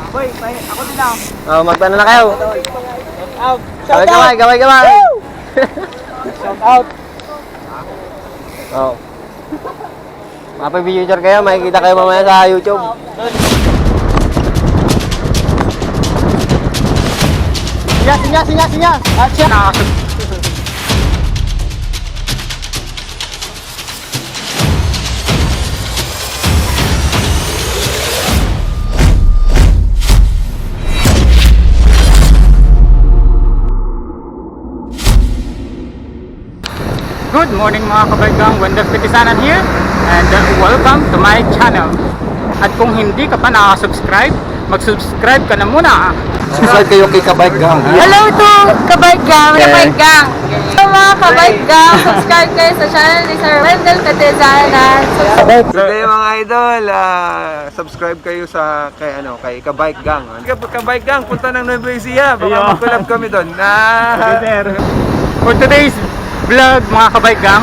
Boy, ako din lang. Oh, magtano na kayo. Out. Gaway. Shout out. Oh. Mapag-video kayo, makikita kayo mamaya sa YouTube. Sinya. Action. Good morning mga kabarkang, Wendell Petisanan here and welcome to my channel. At kung hindi ka pa nakaka-subscribe, mag-subscribe ka na muna. Subscribe kayo kay Kabike Gang. Hello to Kabike Gang! Hello mga Kabike Gang! Subscribe kayo sa channel ni Sir Wendell Petisanan. Today mga idol, subscribe kayo sa kay Kabike Gang. Kabike Gang, punta ng Nueva Ecija. Baka mag-collab kami doon. For today's vlog mga Kabike Gang,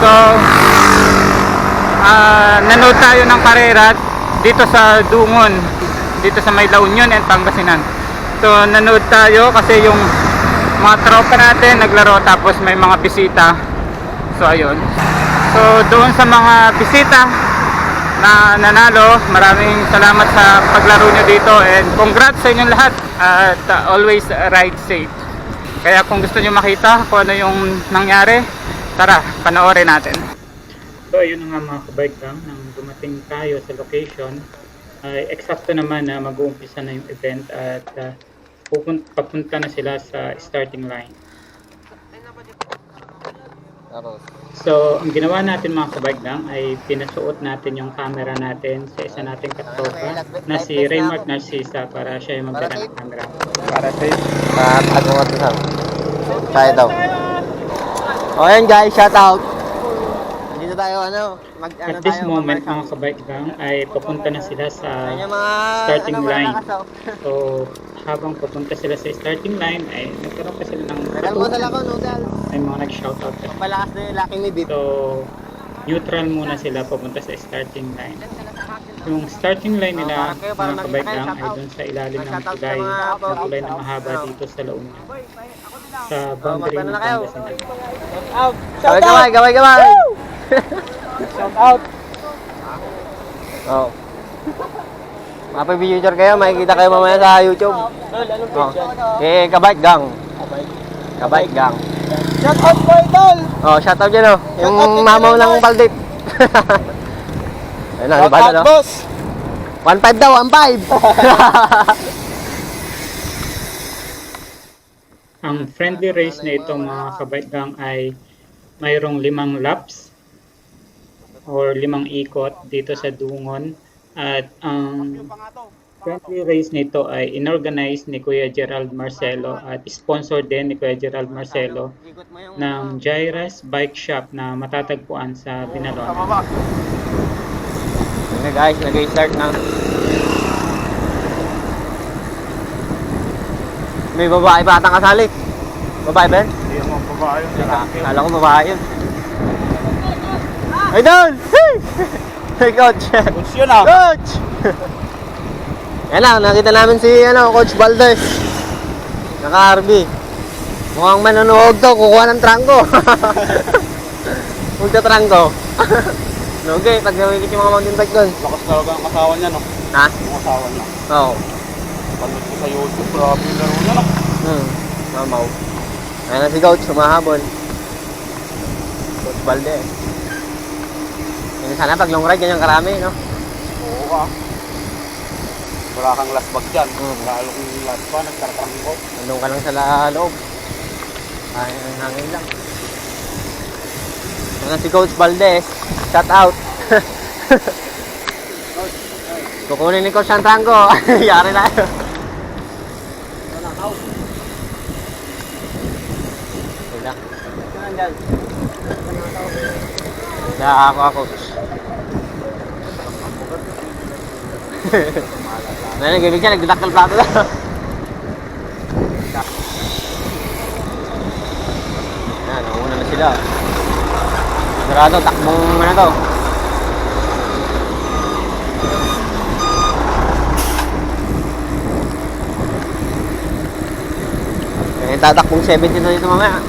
so nanood tayo ng karera dito sa Dungon, dito sa may La Union and Pangasinan. So nanood tayo kasi yung mga tropa natin naglaro tapos may mga bisita. So ayun, so doon sa mga bisita na nanalo, maraming salamat sa paglaro nyo dito and congrats sa inyong lahat at always ride safe. Kaya kung gusto nyo makita kung ano yung nangyari, tara, panoorin natin. So ayun na nga mga Kabike Gang, nang dumating tayo sa location, ay eksakto naman na mag-uumpisa na yung event at papunta na sila sa starting line. So ang ginawa natin mga Kabike Gang ay pinasuot natin yung camera natin sa isa nating katropa na si Raymark Narcisa para siya yung magdala ng camera. Para sa Tayo daw. O yan guys, shout out. Dito tayo At this moment mga Kabike Gang ay papunta na sila sa starting line. So habang papunta sila sa starting line ay nagkaroon pa sila ng ay mga nag-shoutout pa. Malakas na yung laki ni Bip. So neutral muna sila papunta sa starting line. Yung starting line nila mga Kabike Gang ay dun sa ilalim ng tulay na mahaba dito sa La Union, sa boundary ng Pangasinan. Gaway. Shout out. Oh. Mapag-video kayo, makikita kayo mamaya sa YouTube. Oh. Kabike Gang. Kabike Gang. Shout out po idol. Oh, shout out dyan yung mamaw ng Baldip. Ayun na, diba na boss. 1.5 daw, 1.5. Ang friendly race na ito mga Kabike Gang ay mayroong 5 laps or 5 ikot dito sa Dungon. At ang friendly race nito ay inorganize ni Kuya Gerald Marcelo at sponsor din ni Kuya Gerald Marcelo ng Jairus Bike Shop na matatagpuan sa Binalon. Okay guys, nag-start na. May babae ba atang kasali? Babae ba yun? Hindi naman babae yun. Kala ko babae yun. Idol! Hey coach! Coach yun ah! Coach! Yan lang, nakita namin si Coach Valdez. Naka-RB. Mukhang manonood to, kukuha ng trangko. Magta-trangko. Okay, pag namikit yung mga mountain bike doon. Lakas talaga ang kasawa niya, no? Ha? Ang kasawa niya. Oo. Panood ko sa YouTube, grabe yung laro niya, no? Mamaw. Ayan na si Coach, sumahabol. Coach Valdez. Sana pag long ride, ganyan karami, no? Oo ah. Wala kang last bag dyan. Lalo kung last pa, nagtaratang ko. Nandun ka lang sa loob. Ay, ang hangin lang. Ayan si Coach Valdez. Shout out. Kukunin ni Coach Santrango. Yari na. Wala. Wala ako, Coach. Nagiging siya, nagdadakal plato na. Ayan, nauna na sila. Sigurado, takbong to. tatakbong 70 na dito mamaya.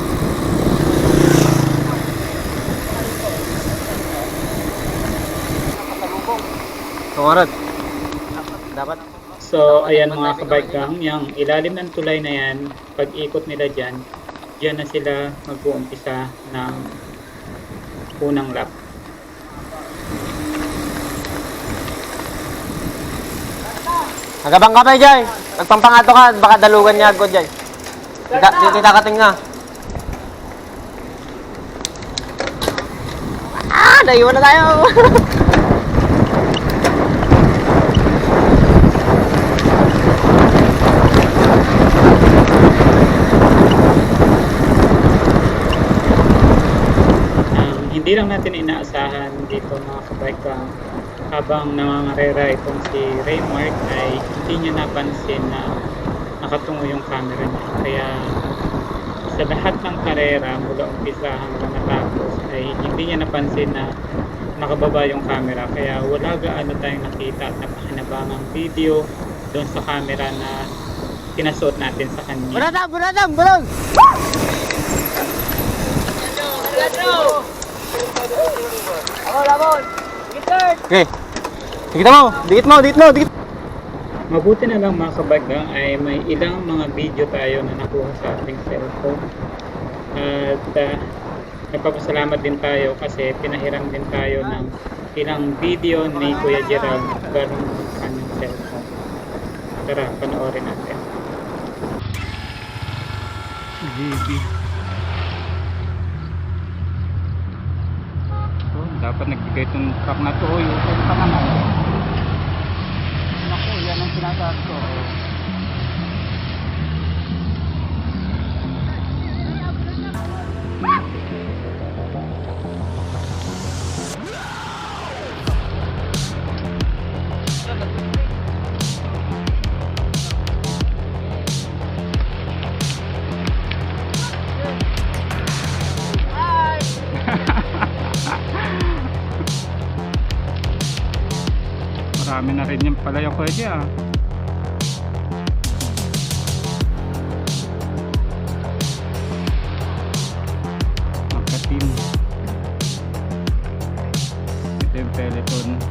Tungarad. Dapat. So, ayan mga kabike gang, yung ilalim ng tulay na yan, pag ikot nila dyan, dyan na sila mag-uumpisa ng unang lap. Nagabang ka pa dyan. Nagpampangato ka, baka dalugan niya agad dyan. Dito kakating nga. Naiwan na tayo. Hindi lang natin inaasahan dito mga kabike gang, habang nangangarera itong si Raymark ay hindi niya napansin na nakatungo yung camera niya. Kaya sa lahat ng karera mula umpisa hanggang natapos ay hindi niya napansin na nakababa yung camera. Kaya wala gaano tayong nakita at napakinabangang video doon sa camera na pinasuot natin sa kanya. Buradam! Bulog! Okay. Dikit mo. Mabuti na lang mga kabaggang ay may ilang mga video tayo na nakuha sa ating cellphone. At nagpapasalamat din tayo kasi pinahiram din tayo ng ilang video ni Kuya Gerald galing sa kanyang cellphone. Tara, panoorin natin. Dapat nagbigay itong truck na to. Yung tama na. Naku, yan ang sinasabi ko. Marami na rin yung pala yung pwede ah. Magka-team. Ito yung peloton.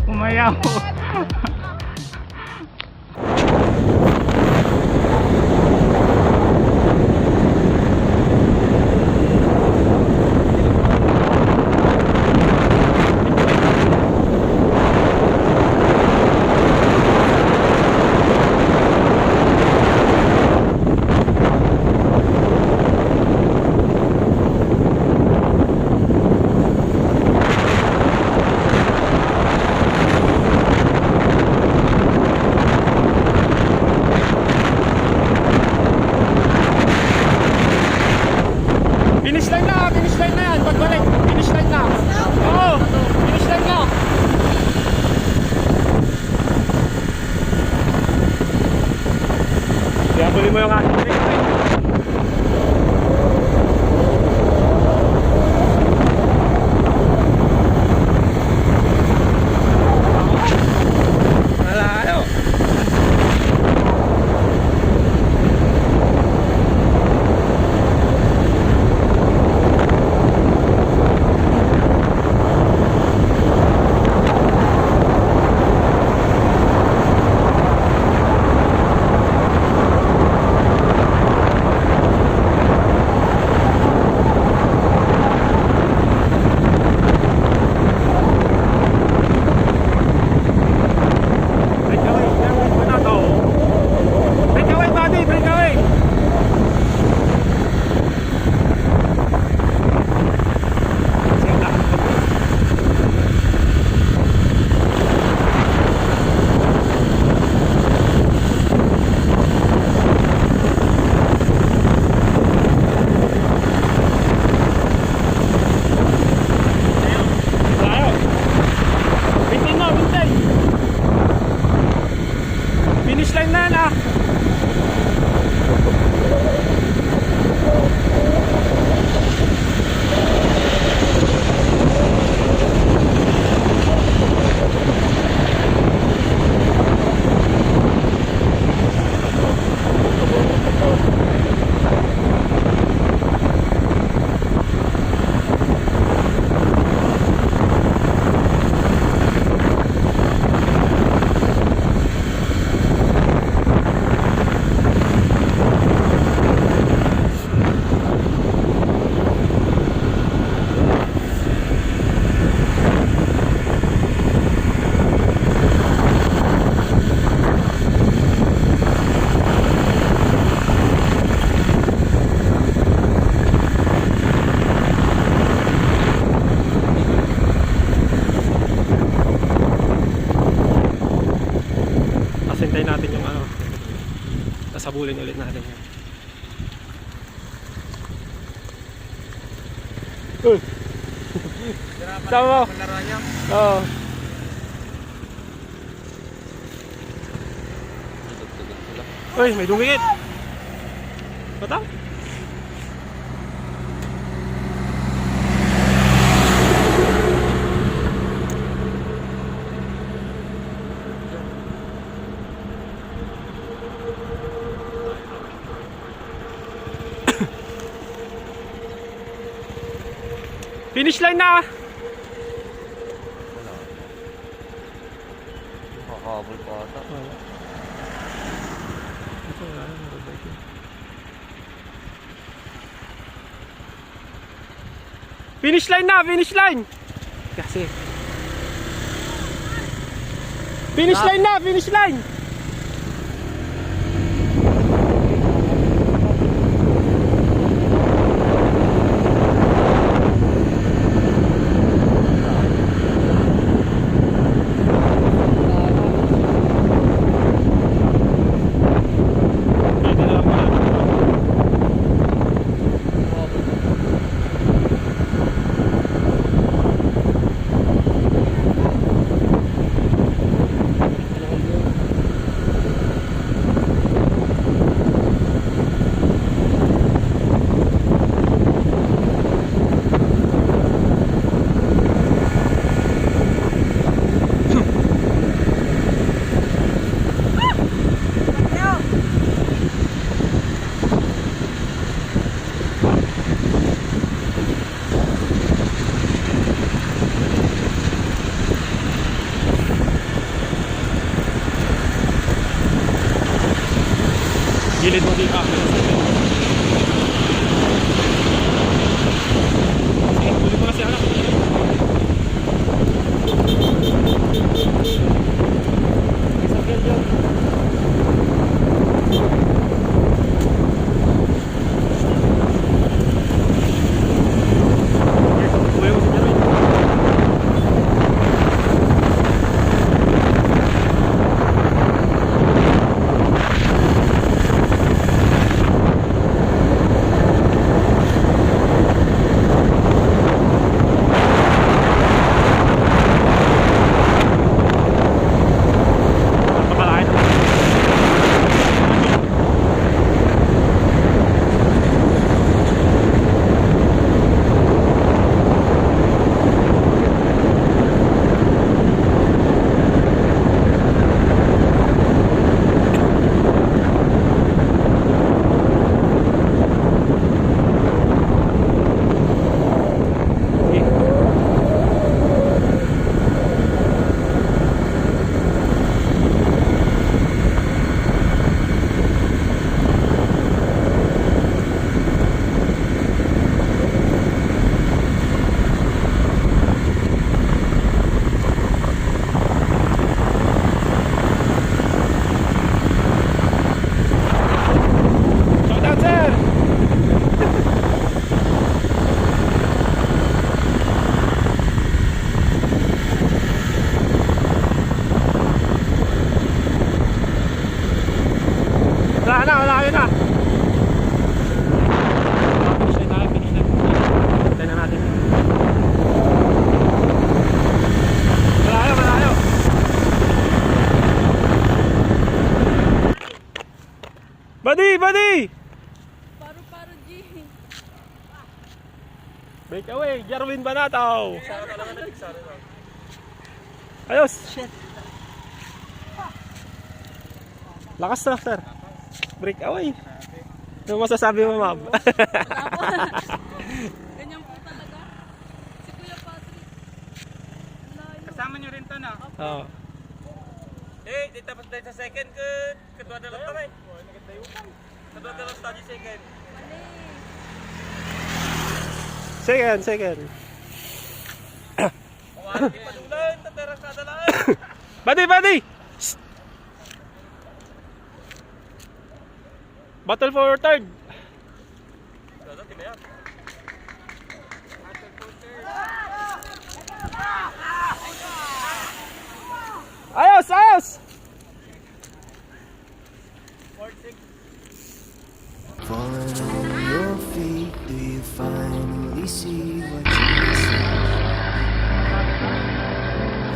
Umayaw. Huli mo yung aking break. Malayo. Break away. Wala to. Break away, buddy. Break away. Tayo. Bintay mo, bintay. Finish line na. Asintay natin yung ano. Nasabulin ulit natin yan. Tama mo? Oo. Uy, may dumikit. Bata? Finish line na! Makakabol pa ata. Finish line na! Finish line! Kasi finish line na! Finish line! Gilid mo din camera. Sige, huli mo na si anak. Isang gel dyan. Huli mo si Jeroy. breakaway na. Finish na tayo, finish na. Tayo na natin. Malayo, malayo. Buddy! Paru-paro, G. Breakaway, Jarwin Banataw. Ayos. Shit. Lakas na, sir. Breakaway. Ano masasabi mo, ma'am? Ganyan po talaga. Si Kuya Patrick. Kasama nyo rin to, no? Oo. Di tapos tayo sa second kedua dalam tayo. Kedua dalam tadi second. Second. Di padulan, tatarang kadalaan. Buddy! Shh. Battle for third. Ayos! Falling on your feet, do you finally see what you're missing?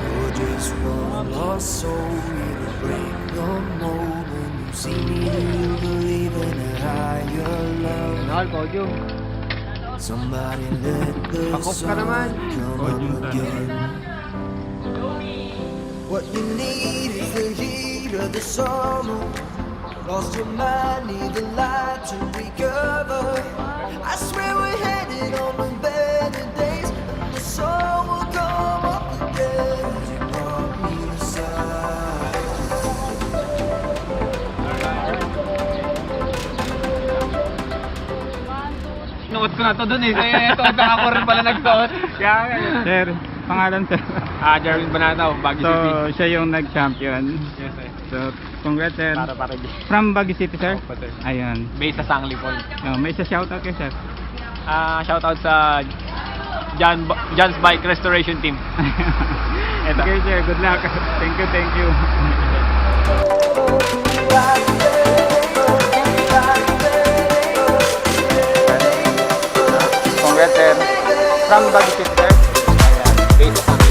You're just one lost soul, it'll break the mold. When you see me, you believe in a higher love. Nakal, podium. Somebody let the Pakop ka sun naman. come up again. What you need is the heat of the summer. Lost your mind, need the light to recover. I swear we're headed on the better days, and the sun will come up again. You brought me aside. Sinuot ko na to dun eh. Kaya ito, ako rin pala nagsuot. Kaya, sir, pangalan sir. Jarwin Banataw, Baguio City. So, siya yung nag-champion. Yes, sir. So, congrats sir. Para From Baguio City, sir? Opo, sir. Ayun. Based sa Sangli Point. May isa shoutout kayo, sir. Shoutout sa John's Bike Restoration Team. Eto. Okay, sir. Good luck. Thank you. Congrats, sir. From Baguio City, sir? Ayan. Based sa Sangli.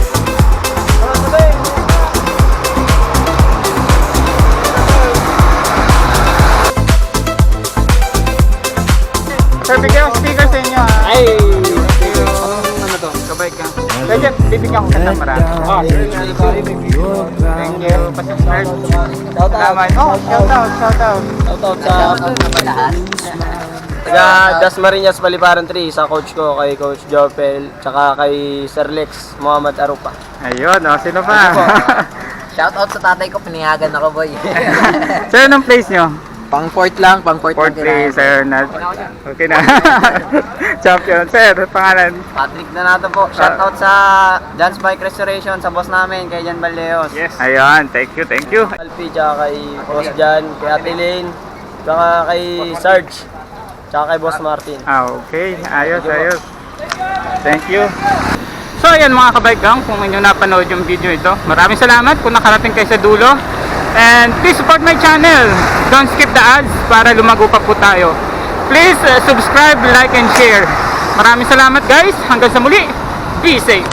Sir, bigyan ko sticker sa inyo. Ay! Ano to? Kabay ka. Sir Jeff, bibigyan ko kita marami. Thank you. Pasubscribe. Salamat. Oh, shoutout. Shoutout sa taga Dasmariñas Paliparan 3, sa coach ko, kay Coach Jopel, tsaka kay Sir Lex Muhammad Arupa. Ayun, sino pa? Shoutout sa tatay ko, pinayagan ako, boy. Sir, anong place nyo? Pang fourth lang Fourth kinain. place, sir. Okay na. Champion. Sir, pangalan? Patrick na nato po. Shoutout sa John's Bike Restoration, sa boss namin, kay Jan Baldeos. Yes. Ayun, thank you. Alpi, tsaka kay Boss Jan, kay Ate Lane, tsaka kay Sarge, tsaka kay Boss Martin. Okay. Ayos. Thank you. So, ayan mga kabike gang, kung inyo napanood yung video ito, maraming salamat kung nakarating kayo sa dulo. And please support my channel. Don't skip the ads para lumago pa po tayo. Please subscribe, like, and share. Maraming salamat guys. Hanggang sa muli. Be safe.